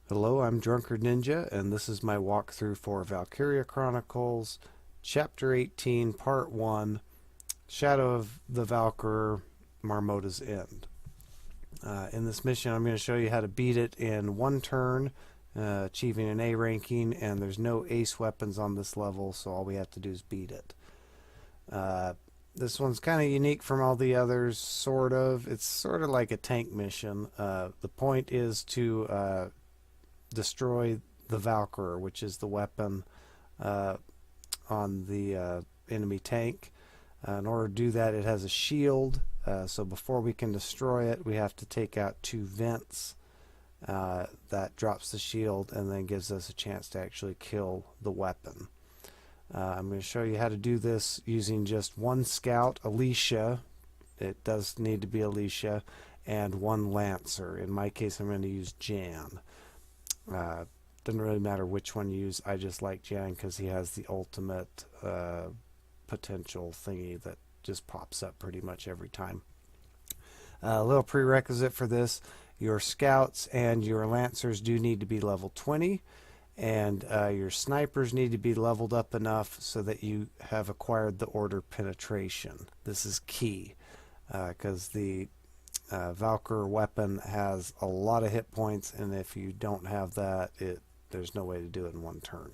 Hello, I'm Drunkard Ninja, and this is my walkthrough for Valkyria Chronicles, Chapter 18, Part 1, Shadow of the Valkyr, Marmato's End. In this mission, I'm going to show you how to beat it in one turn, achieving an A ranking, and there's no ace weapons on this level, so all we have to do is beat it. This one's kind of unique from all the others, sort of. It's sort of like a tank mission. The point is to destroy the Valkyr, which is the weapon on the enemy tank. In order to do that, it has a shield. So before we can destroy it, we have to take out two vents. That drops the shield and then gives us a chance to actually kill the weapon. I'm going to show you how to do this using just one scout, Alicia. It does need to be Alicia, and one lancer. In my case, I'm going to use Jan. Doesn't really matter which one you use. I just like Jan because he has the ultimate potential thingy that just pops up pretty much every time. A little prerequisite for this: your scouts and your lancers do need to be level 20, and your snipers need to be leveled up enough so that you have acquired the order penetration. This is key because the Valkyr weapon has a lot of hit points, and if you don't have that, there's no way to do it in one turn.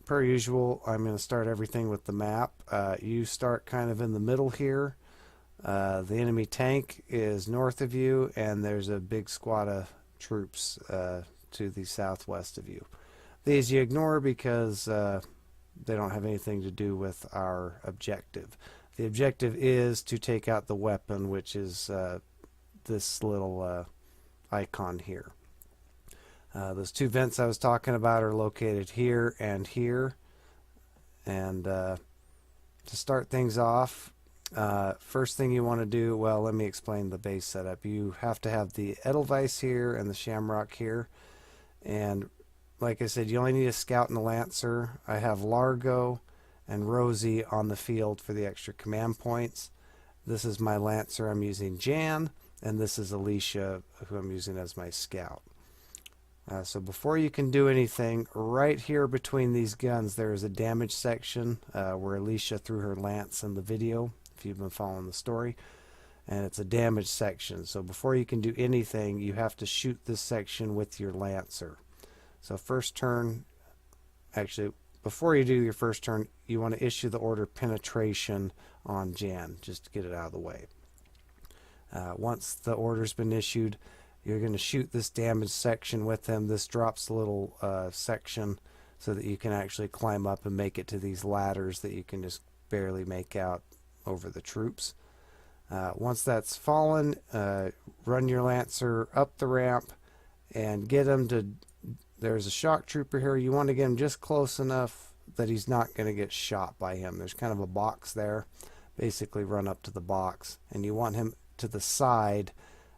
Per usual, I'm going to start everything with the map. You start kind of in the middle here. The enemy tank is north of you, and there's a big squad of troops to the southwest of you. These you ignore because they don't have anything to do with our objective. The objective is to take out the weapon, which is this little icon here. Those two vents I was talking about are located here and here. And to start things off, first thing you want to do, well, let me explain the base setup. You have to have the Edelweiss here and the Shamrock here. And like I said, you only need a scout and a lancer. I have Largo and Rosie on the field for the extra command points. This is my lancer. I'm using Jan, and this is Alicia, who I'm using as my scout. So before you can do anything, right here between these guns there is a damage section where Alicia threw her lance in the video, if you've been following the story, and it's a damage section. So before you can do anything, you have to shoot this section with your lancer. So first turn, actually before you do your first turn, you want to issue the order penetration on Jan, just to get it out of the way. Once the order's been issued, you're going to shoot this damage section with him. This drops a little section so that you can actually climb up and make it to these ladders that you can just barely make out over the troops. Once that's fallen, run your lancer up the ramp and get him to... There's a shock trooper here. You want to get him just close enough that he's not going to get shot by him. There's kind of a box there. Basically run up to the box, and you want him to the side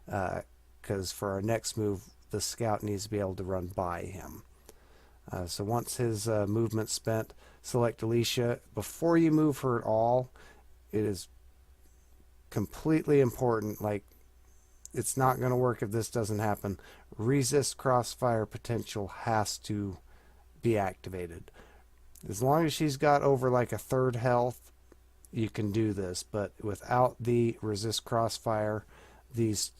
because for our next move, the scout needs to be able to run by him. So once his movement's spent, select Alicia. Before you move her at all, it is completely important, like it's not going to work if this doesn't happen. Resist crossfire potential has to be activated. As long as she's got over like a third health, you can do this, but without the resist crossfire, this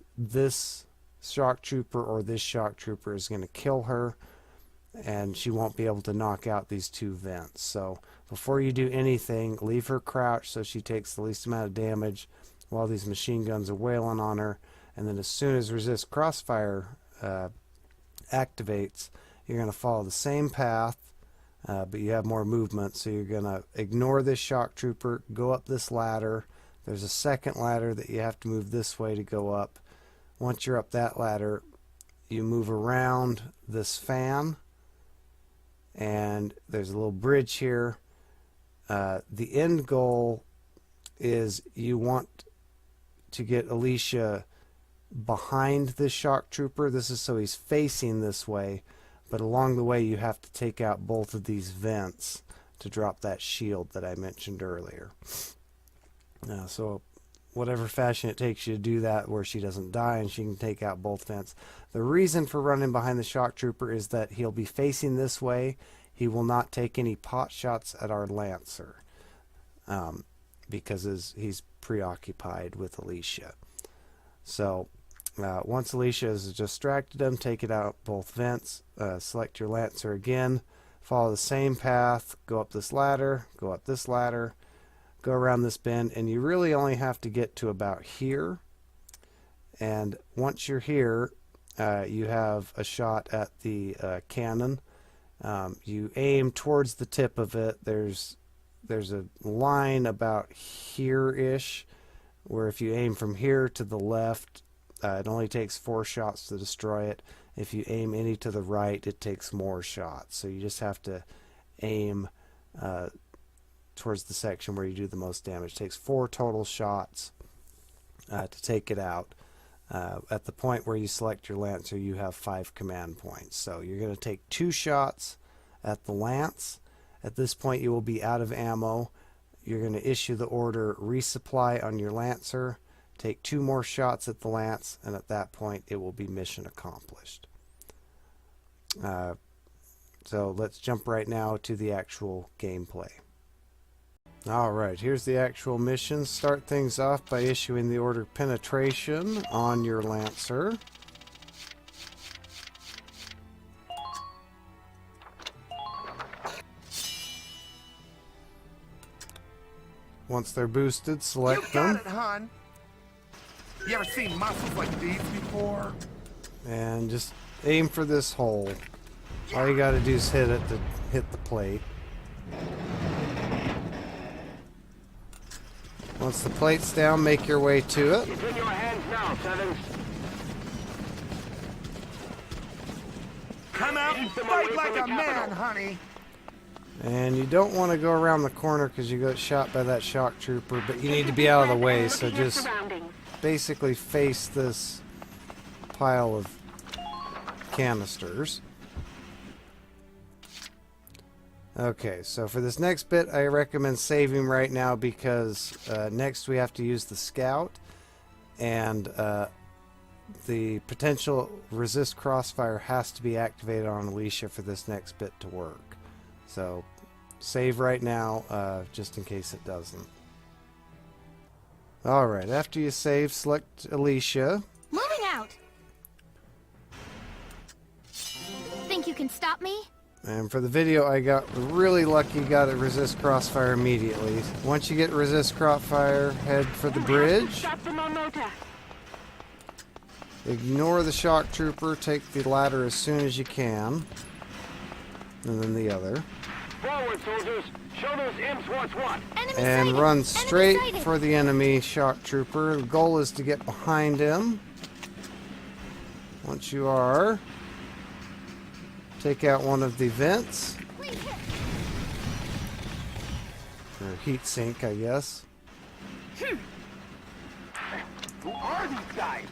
shock trooper or this shock trooper is going to kill her, and she won't be able to knock out these two vents. So before you do anything, leave her crouched so she takes the least amount of damage while these machine guns are wailing on her. And then as soon as resist crossfire activates, you're going to follow the same path, but you have more movement. So you're going to ignore this shock trooper, go up this ladder. There's a second ladder that you have to move this way to go up. Once you're up that ladder, you move around this fan, and there's a little bridge here. The end goal is you want to get Alicia behind this shock trooper. This is so he's facing this way, but along the way you have to take out both of these vents to drop that shield that I mentioned earlier. So whatever fashion it takes you to do that where she doesn't die and she can take out both vents. The reason for running behind the shock trooper is that he'll be facing this way. He will not take any pot shots at our Lancer because he's preoccupied with Alicia. So once Alicia has distracted him, take it out both vents, select your Lancer again, follow the same path, go up this ladder, go up this ladder, go around this bend, and you really only have to get to about here. And once you're here, you have a shot at the cannon. You aim towards the tip of it. There's a line about here-ish, where if you aim from here to the left, it only takes 4 shots to destroy it. If you aim any to the right, it takes more shots. So you just have to aim towards the section where you do the most damage. It takes 4 total shots to take it out. At the point where you select your Lancer, you have 5 command points. So you're going to take 2 shots at the Lance. At this point, you will be out of ammo. You're going to issue the order resupply on your Lancer. Take 2 more shots at the Lance, and at that point, it will be mission accomplished. So let's jump right now to the actual gameplay. Alright, here's the actual mission. Start things off by issuing the order penetration on your Lancer. Once they're boosted, select them. You got it, hon. You ever seen muscles like these before? And just aim for this hole. All you gotta do is hit it to hit the plate. Once the plate's down, make your way to it. It's in your hands now, Sevens. Come out and fight like a man, honey. And you don't want to go around the corner because you got shot by that shock trooper, but you need to be out of the way, so just basically face this pile of canisters. Okay, so for this next bit, I recommend saving right now because next we have to use the scout, and the potential resist crossfire has to be activated on Alicia for this next bit to work. So save right now, just in case it doesn't. Alright, after you save, select Alicia. Moving out! Think you can stop me? And for the video, I got really lucky, got a resist crossfire immediately. Once you get resist crossfire, head for the bridge. Ignore the shock trooper, take the ladder as soon as you can. And then the other. Forward, soldiers. Show those imps what's what. And run straight for the enemy shock trooper. The goal is to get behind him. Once you are, take out one of the vents. Or heat sink, I guess. Who are these guys?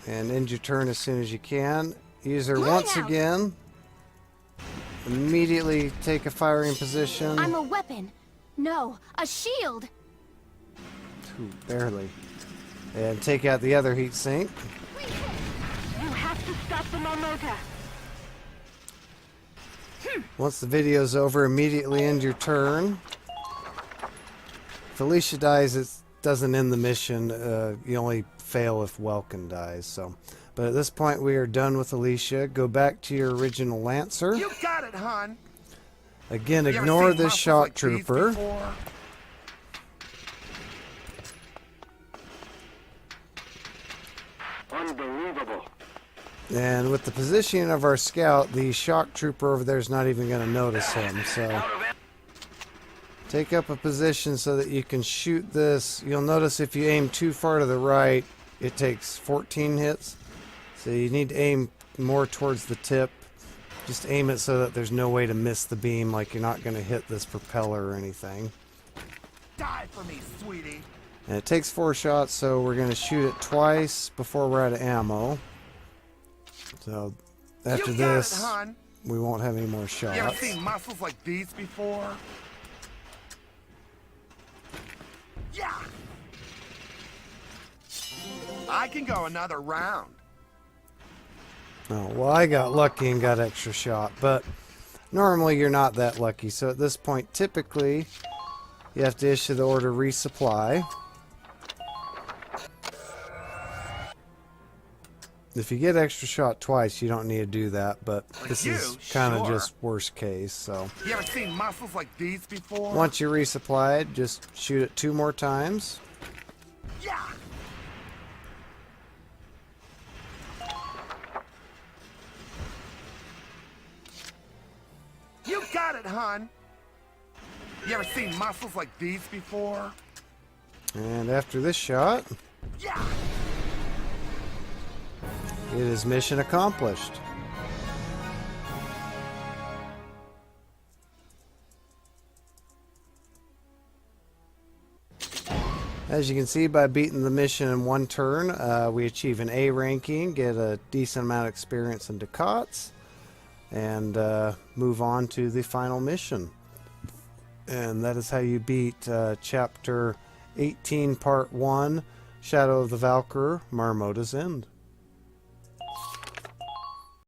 And end your turn as soon as you can. Use her once again. Immediately take a firing position. I'm a weapon. No, a shield. Ooh, barely. And take out the other heat sink. You have to stop the Marmato. Once the video's over, immediately end your turn. If Alicia dies, it doesn't end the mission. You only fail if Welkin dies. So, but at this point, we are done with Alicia. Go back to your original Lancer. You got it, hon. Again, You ever ignore seen this muscles shock like these trooper. before? Unbelievable. And with the positioning of our scout, the shock trooper over there is not even going to notice him. So take up a position so that you can shoot this. You'll notice if you aim too far to the right, it takes 14 hits. So you need to aim more towards the tip. Just aim it so that there's no way to miss the beam, like you're not going to hit this propeller or anything. Die for me, sweetie. And it takes 4 shots, so we're going to shoot it twice before we're out of ammo. So after You got this, it, hon. we won't have any more You ever shots. seen muscles like these before? Yeah. I can go another round. Oh, well, I got lucky and got extra shot, but normally you're not that lucky. So at this point, typically, you have to issue the order resupply. If you get extra shot twice, you don't need to do that, but this is kind of just worst case, so. You ever seen muscles like these before? Once you resupply it, just shoot it 2 more times. Yeah. You got it, hun. You ever seen muscles like these before? And after this shot, Yeah. it is mission accomplished. As you can see, by beating the mission in 1 turn, we achieve an A ranking, get a decent amount of experience in Ducats, and move on to the final mission. And that is how you beat Chapter 18, Part 1, Shadow of the Valkyrie, Marmato's End.